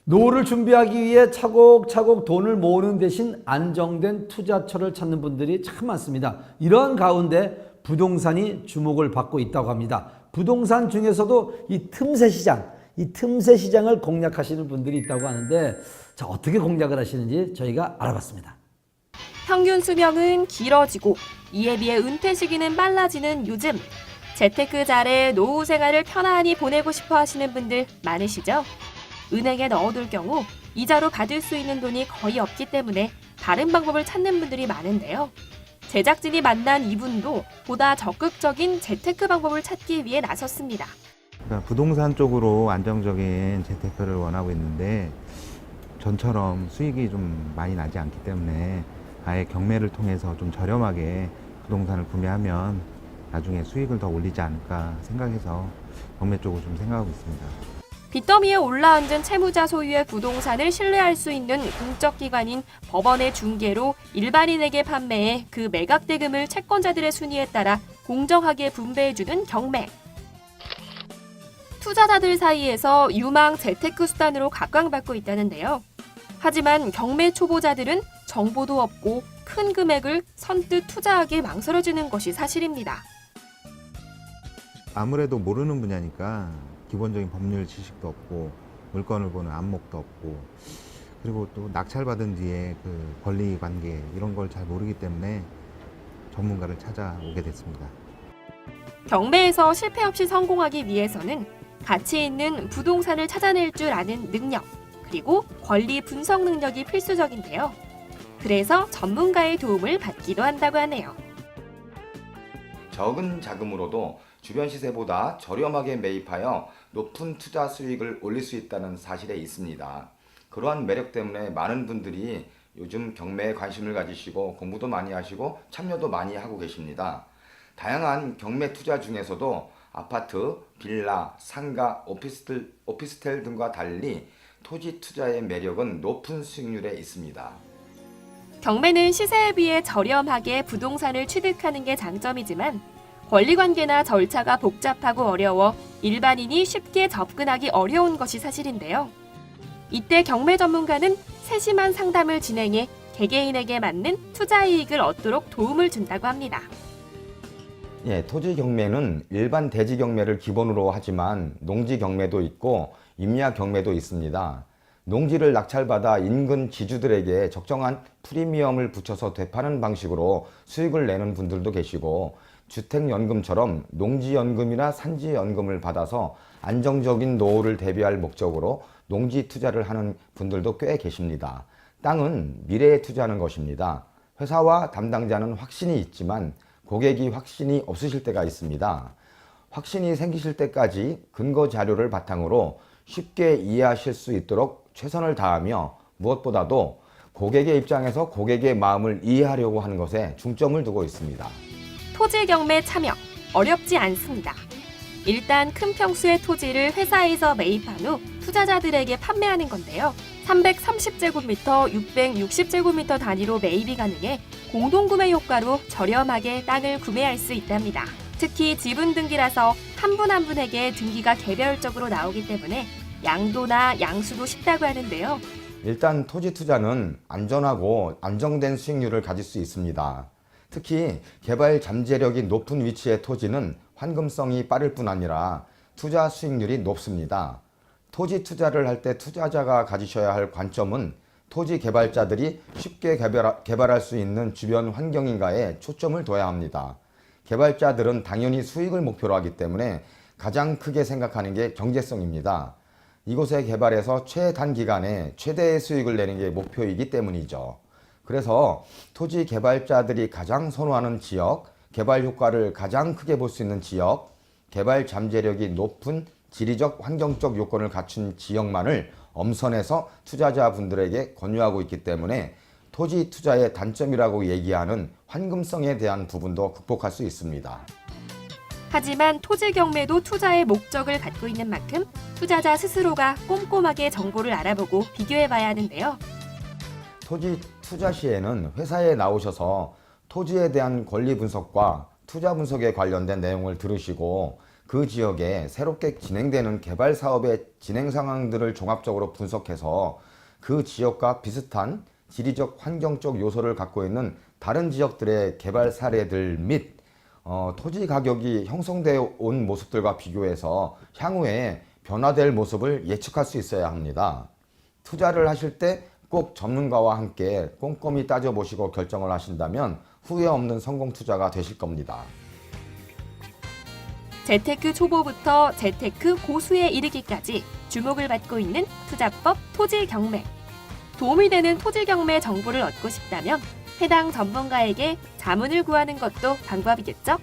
노후를 준비하기 위해 차곡차곡 돈을 모으는 대신 안정된 투자처를 찾는 분들이 참 많습니다. 이런 가운데 부동산이 주목을 받고 있다고 합니다. 부동산 중에서도 이 틈새 시장을 공략하시는 분들이 있다고 하는데, 자, 어떻게 공략을 하시는지 저희가 알아봤습니다. 평균 수명은 길어지고 이에 비해 은퇴 시기는 빨라지는 요즘, 재테크 잘해 노후 생활을 편안히 보내고 싶어 하시는 분들 많으시죠? 은행에 넣어둘 경우 이자로 받을 수 있는 돈이 거의 없기 때문에 다른 방법을 찾는 분들이 많은데요. 제작진이 만난 이분도 보다 적극적인 재테크 방법을 찾기 위해 나섰습니다. 그러니까 부동산 쪽으로 안정적인 재테크를 원하고 있는데 전처럼 수익이 좀 많이 나지 않기 때문에 아예 경매를 통해서 좀 저렴하게 부동산을 구매하면 나중에 수익을 더 올리지 않을까 생각해서 경매 쪽을 좀 생각하고 있습니다. 빚더미에 올라앉은 채무자 소유의 부동산을 신뢰할 수 있는 공적기관인 법원의 중개로 일반인에게 판매해 그 매각 대금을 채권자들의 순위에 따라 공정하게 분배해주는 경매. 투자자들 사이에서 유망 재테크 수단으로 각광받고 있다는데요. 하지만 경매 초보자들은 정보도 없고 큰 금액을 선뜻 투자하기 망설여지는 것이 사실입니다. 아무래도 모르는 분야니까 기본적인 법률 지식도 없고 물건을 보는 안목도 없고 그리고 또 낙찰받은 뒤에 그 권리 관계 이런 걸 잘 모르기 때문에 전문가를 찾아오게 됐습니다. 경매에서 실패 없이 성공하기 위해서는 가치 있는 부동산을 찾아낼 줄 아는 능력, 그리고 권리 분석 능력이 필수적인데요. 그래서 전문가의 도움을 받기도 한다고 하네요. 적은 자금으로도 주변 시세보다 저렴하게 매입하여 높은 투자 수익을 올릴 수 있다는 사실에 있습니다. 그러한 매력 때문에 많은 분들이 요즘 경매에 관심을 가지시고 공부도 많이 하시고 참여도 많이 하고 계십니다. 다양한 경매 투자 중에서도 아파트, 빌라, 상가, 오피스텔 등과 달리 토지 투자의 매력은 높은 수익률에 있습니다. 경매는 시세에 비해 저렴하게 부동산을 취득하는 게 장점이지만 권리관계나 절차가 복잡하고 어려워 일반인이 쉽게 접근하기 어려운 것이 사실인데요. 이때 경매 전문가는 세심한 상담을 진행해 개개인에게 맞는 투자 이익을 얻도록 도움을 준다고 합니다. 토지 경매는 일반 대지 경매를 기본으로 하지만 농지 경매도 있고 임야 경매도 있습니다. 농지를 낙찰받아 인근 지주들에게 적정한 프리미엄을 붙여서 되파는 방식으로 수익을 내는 분들도 계시고, 주택연금처럼 농지연금이나 산지연금을 받아서 안정적인 노후를 대비할 목적으로 농지 투자를 하는 분들도 꽤 계십니다. 땅은 미래에 투자하는 것입니다. 회사와 담당자는 확신이 있지만 고객이 확신이 없으실 때가 있습니다. 확신이 생기실 때까지 근거 자료를 바탕으로 쉽게 이해하실 수 있도록 최선을 다하며 무엇보다도 고객의 입장에서 고객의 마음을 이해하려고 하는 것에 중점을 두고 있습니다. 토지 경매 참여 어렵지 않습니다. 일단 큰 평수의 토지를 회사에서 매입한 후 투자자들에게 판매하는 건데요. 330제곱미터, 660제곱미터 단위로 매입이 가능해 공동구매 효과로 저렴하게 땅을 구매할 수 있답니다. 특히 지분 등기라서 한 분 한 분에게 등기가 개별적으로 나오기 때문에 양도나 양수도 쉽다고 하는데요. 일단 토지 투자는 안전하고 안정된 수익률을 가질 수 있습니다. 특히 개발 잠재력이 높은 위치의 토지는 환금성이 빠를 뿐 아니라 투자 수익률이 높습니다. 토지 투자를 할 때 투자자가 가지셔야 할 관점은 토지 개발자들이 쉽게 개발할 수 있는 주변 환경인가에 초점을 둬야 합니다. 개발자들은 당연히 수익을 목표로 하기 때문에 가장 크게 생각하는 게 경제성입니다. 이곳에 개발해서 최단기간에 최대의 수익을 내는 게 목표이기 때문이죠. 그래서 토지 개발자들이 가장 선호하는 지역, 개발 효과를 가장 크게 볼 수 있는 지역, 개발 잠재력이 높은 지리적, 환경적 요건을 갖춘 지역만을 엄선해서 투자자분들에게 권유하고 있기 때문에 토지 투자의 단점이라고 얘기하는 환금성에 대한 부분도 극복할 수 있습니다. 하지만 토지 경매도 투자의 목적을 갖고 있는 만큼 투자자 스스로가 꼼꼼하게 정보를 알아보고 비교해봐야 하는데요. 토지 투자 시에는 회사에 나오셔서 토지에 대한 권리 분석과 투자 분석에 관련된 내용을 들으시고 그 지역에 새롭게 진행되는 개발 사업의 진행 상황들을 종합적으로 분석해서 그 지역과 비슷한 지리적 환경적 요소를 갖고 있는 다른 지역들의 개발 사례들 및 토지 가격이 형성되어 온 모습들과 비교해서 향후에 변화될 모습을 예측할 수 있어야 합니다. 투자를 하실 때 꼭 전문가와 함께 꼼꼼히 따져보시고 결정을 하신다면 후회 없는 성공 투자가 되실 겁니다. 재테크 초보부터 재테크 고수에 이르기까지 주목을 받고 있는 투자법 토지 경매. 도움이 되는 토지 경매 정보를 얻고 싶다면 해당 전문가에게 자문을 구하는 것도 방법이겠죠?